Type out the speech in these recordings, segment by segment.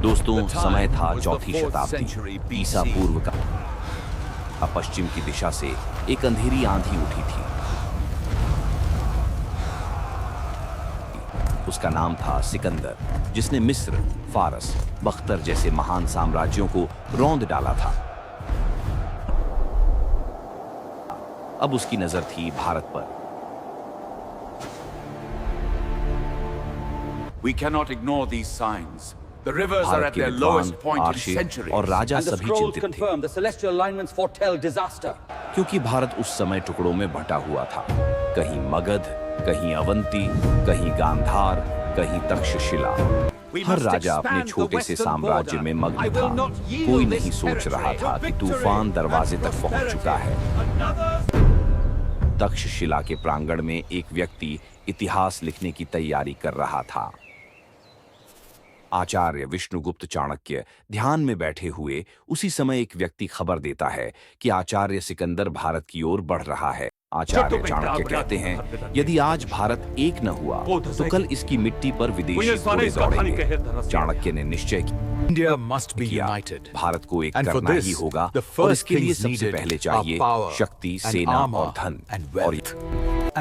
दोस्तों, समय था चौथी शताब्दी ईसा पूर्व का। पश्चिम की दिशा से एक अंधेरी आंधी उठी थी। उसका नाम था सिकंदर, जिसने मिस्र, फारस, बख्तर जैसे महान साम्राज्यों को रौंद डाला था। अब उसकी नजर थी भारत पर। We cannot ignore these signs. The rivers are Bharat at के their विद्वान, lowest point in आर्षे centuries. और राजा And the सभी scrolls चिंतित थे, confirm the celestial alignments foretell disaster. क्योंकि भारत उस समय टुकड़ों में बंटा हुआ था। कहीं मगध, कहीं अवंती, कहीं गांधार, कहीं तक्षशिला। हर राजा अपने छोटे से साम्राज्य में मग्न था। कोई नहीं सोच रहा था कि तूफान दरवाजे तक पहुंच चुका है। तक्षशिला के प्रांगण में एक व्यक्ति इतिहास लिखने की तैयारी कर रहा था। आचार्य विष्णुगुप्त चाणक्य ध्यान में बैठे हुए उसी समय एक व्यक्ति खबर देता है कि आचार्य सिकंदर भारत की ओर बढ़ रहा है। आचार्य चाणक्य कहते हैं, यदि आज भारत एक न हुआ तो कल इसकी मिट्टी पर विदेशी घोड़े दौड़ेंगे। चाणक्य ने निश्चय किया, भारत को एक करना ही होगा और इसके लिए सबसे पहले चाहिए शक्ति, सेना और धन।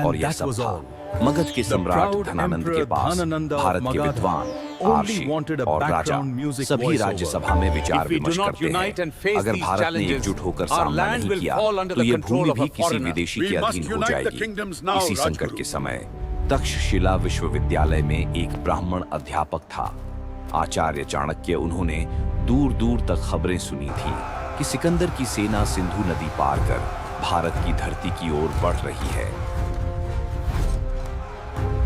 और यह सब था। मगध के सम्राट धनानंद के पास भारत के विद्वान, आर्षी और राजा सभी राज्यसभा में विचार विमर्श करते हैं। अगर भारत ने एकजुट होकर सामना नहीं किया तो ये भूमि भी किसी विदेशी के अधीन हो जाएगी। इसी संकट के समय तक्षशिला विश्वविद्यालय में एक ब्राह्मण अध्यापक था, आचार्य चाणक्य। उन्होंने दूर दूर तक खबरें सुनी थी कि सिकंदर की सेना सिंधु नदी पार कर भारत की धरती की ओर बढ़ रही है।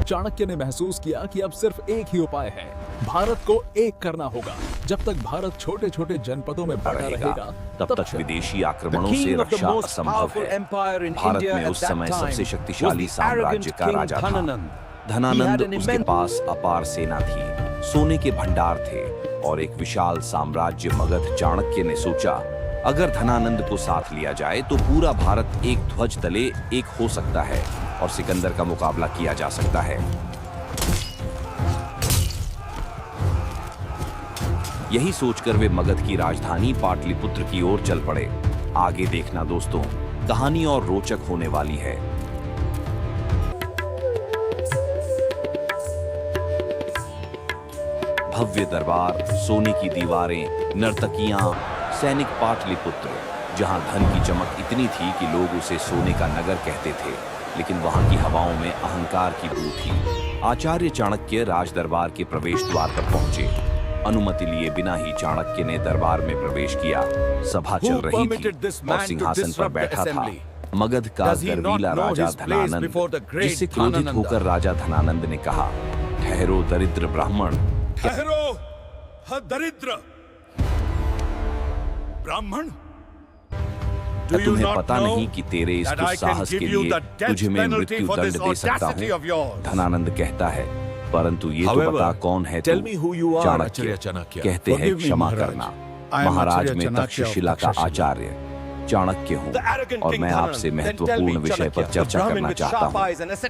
चाणक्य ने महसूस किया कि अब सिर्फ एक ही उपाय है, भारत को एक करना होगा। जब तक भारत छोटे छोटे जनपदों में बड़ा रहेगा, तब तक विदेशी आक्रमणों से रक्षा असंभव है। भारत में उस समय सबसे शक्तिशाली साम्राज्य का राजा था धनानंद। उसके पास अपार सेना थी, सोने के भंडार थे और एक विशाल साम्राज्य मगध। चाणक्य ने सोचा, अगर धनानंद को साथ लिया जाए तो पूरा भारत एक ध्वज तले एक हो सकता है और सिकंदर का मुकाबला किया जा सकता है। यही सोचकर वे मगध की राजधानी पाटलिपुत्र की ओर चल पड़े। आगे देखना दोस्तों, कहानी और रोचक होने वाली है। भव्य दरबार, सोने की दीवारें, नर्तकियां, सैनिक। पाटलिपुत्र, जहां धन की चमक इतनी थी कि लोग उसे सोने का नगर कहते थे, लेकिन वहां की हवाओं में अहंकार की बू थी। आचार्य चाणक्य राज दरबार के प्रवेश द्वार पर पहुंचे। अनुमति लिए बिना ही चाणक्य ने दरबार में प्रवेश किया। सभा चल रही थी और सिंहासन पर बैठा था मगध का गर्वीला राजा धनानंद। जिससे क्रोधित होकर राजा धनानंद ने कहा, ठहरो दरिद्र ब्राह्मण। ठहरो दरिद्र ब्राह्मण। क्या तुम्हें पता नहीं कि तेरे इस दुस्साहस के लिए तुझे मैं मृत्यु दंड दे सकता हूँ? धनानंद कहता है, परंतु ये तो बता कौन है तू? चाणक्य कहते हैं, क्षमा करना, महाराज में तक्षशिला का आचार्य चाणक्य हूँ और मैं आपसे महत्वपूर्ण विषय पर चर्चा करना चाहता हूँ।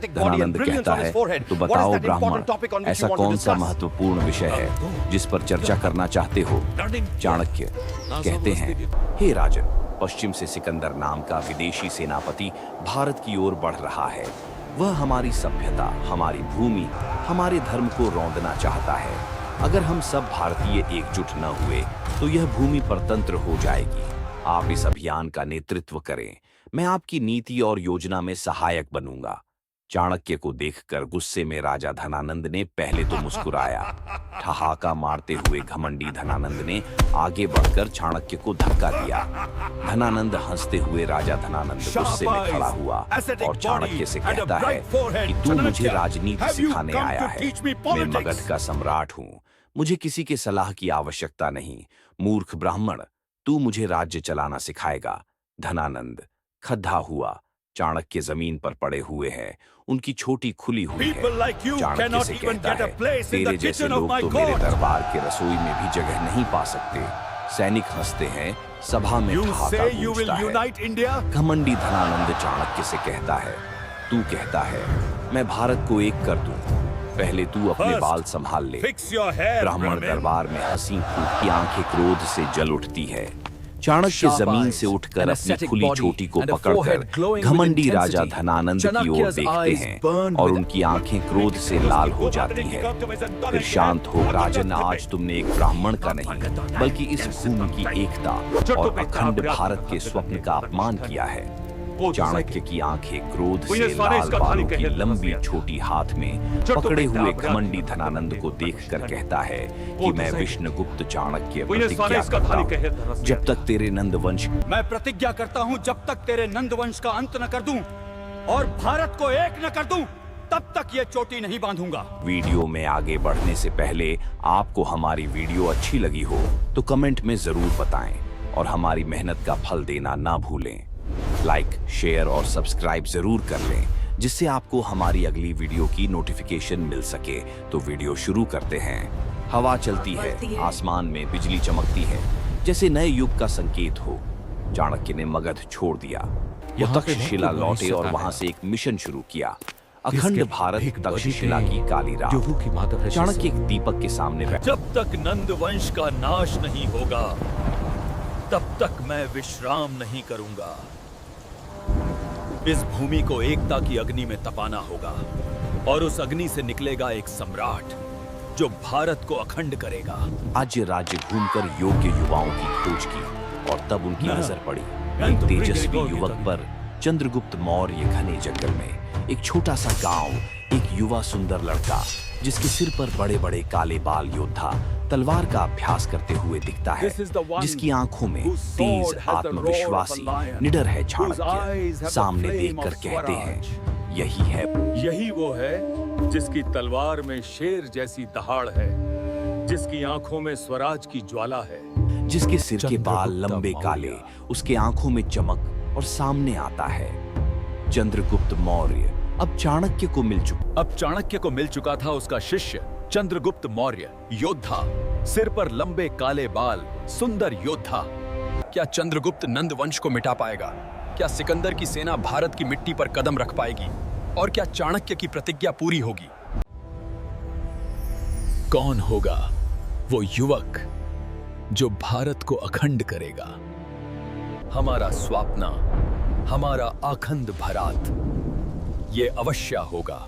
धनानंद कहता है, तो बताओ ब्राह्मण, ऐसा कौन सा महत्वपूर्ण विषय है जिस पर चर्चा करना चाहते हो? चाणक्य कहते हैं, हे राजन, पश्चिम से सिकंदर नाम का विदेशी सेनापति भारत की ओर बढ़ रहा है। वह हमारी सभ्यता, हमारी भूमि, हमारे धर्म को रौंदना चाहता है। अगर हम सब भारतीय एकजुट न हुए तो यह भूमि परतंत्र हो जाएगी। आप इस अभियान का नेतृत्व करें, मैं आपकी नीति और योजना में सहायक बनूंगा। चाणक्य को देखकर गुस्से में राजा धनानंद ने पहले तो मुस्कुराया। ठहाका मारते हुए घमंडी धनानंद ने आगे बढ़कर चाणक्य को धक्का दिया। धनानंद हंसते हुए राजा धनानंद गुस्से में खड़ा हुआ और चाणक्य से कहता है कि तू मुझे राजनीति सिखाने आया है। मैं मगध का सम्राट हूँ, मुझे किसी के सलाह की आवश्यकता नहीं। मूर्ख ब्राह्मण, तू मुझे राज्य चलाना सिखाएगा? धनानंद खद्दा हुआ। चाणक्य जमीन पर पड़े हुए हैं, उनकी छोटी खुली हुई है। चाणक्य से कहता है, तेरे जैसे लोग तो मेरे दरबार के रसोई में भी जगह नहीं पा सकते। सैनिक हंसते हैं, सभा में ठहाका गूंजता है। घमंडी धनानंद चाणक्य से कहता है, तू कहता है मैं भारत को एक कर दूं, पहले तू अपने First, बाल संभाल ले। Fix your hair, ब्राह्मण Brahmin. दरबार में हंसी की आंखें क्रोध से जल उठती है। चाणक्य जमीन से उठकर अपनी खुली चोटी को पकड़कर घमंडी राजा धनानंद की ओर देखते हैं और उनकी आंखें क्रोध से लाल हो जाती हैं। फिर शांत हो, राजन, आज तुमने एक ब्राह्मण का नहीं बल्कि इस भूमि की एकता और अखंड भारत के स्वप्न का अपमान किया है। चाणक्य की आंखें क्रोध से लाल, बालों की लंबी छोटी हाथ में पकड़े हुए घमंडी धनानंद को देखकर कहता है कि मैं विष्णुगुप्त चाणक्य प्रतिज्ञा करता हूं, जब तक तेरे नंद वंश मैं प्रतिज्ञा करता हूं, जब तक तेरे नंद वंश का अंत न कर दूं और भारत को एक न कर दूं, तब तक ये चोटी नहीं बांधूंगा। वीडियो में आगे बढ़ने से पहले आपको हमारी वीडियो अच्छी लगी हो तो कमेंट में जरूर बताएं और हमारी मेहनत का फल देना ना भूलें। लाइक, शेयर और सब्सक्राइब जरूर कर लें जिससे आपको हमारी अगली वीडियो की नोटिफिकेशन मिल सके। तो वीडियो शुरू करते हैं। हवा चलती है, आसमान में बिजली चमकती है, जैसे नए युग का संकेत हो। चाणक्य ने मगध छोड़ दिया। वो तक्षशिला लौटे और वहां से एक मिशन शुरू किया, अखंड भारत तक्षशिला की काली रात। चाणक्य एक दीपक के सामने बैठा। जब तक नंद वंश का नाश नहीं होगा तब तक मैं विश्राम नहीं करूंगा। इस भूमि को एकता की अग्नि में तपाना होगा और उस अग्नि से निकलेगा एक सम्राट जो भारत को अखंड करेगा। आज राज्य घूमकर योग्य युवाओं की खोज की और तब उनकी नजर पड़ी एक तेजस्वी युवक पर। चंद्रगुप्त मौर्य घने जंगल में एक छोटा सा गांव, एक युवा सुंदर लड़का जिसके सिर पर बड़े बड़े काले बाल योद्धा तलवार का अभ्यास करते हुए दिखता है, जिसकी आंखों में तेज, आत्मविश्वासी, निडर है चाणक्य। सामने देखकर कहते हैं, यही वो है जिसकी तलवार में शेर जैसी दहाड़ है, जिसकी आंखों में स्वराज की ज्वाला है, जिसके सिर के बाल लंबे काले, उसके आंखों में चमक और सामने आता है चंद्रगुप्त मौर्य। अब चाणक्य को मिल चुका था उसका शिष्य चंद्रगुप्त मौर्य, योद्धा, सिर पर लंबे काले बाल, सुंदर योद्धा। क्या चंद्रगुप्त नंद वंश को मिटा पाएगा? क्या सिकंदर की सेना भारत की मिट्टी पर कदम रख पाएगी? और क्या चाणक्य की प्रतिज्ञा पूरी होगी? कौन होगा वो युवक जो भारत को अखंड करेगा? हमारा स्वप्न, हमारा अखंड भारत, ये अवश्य होगा।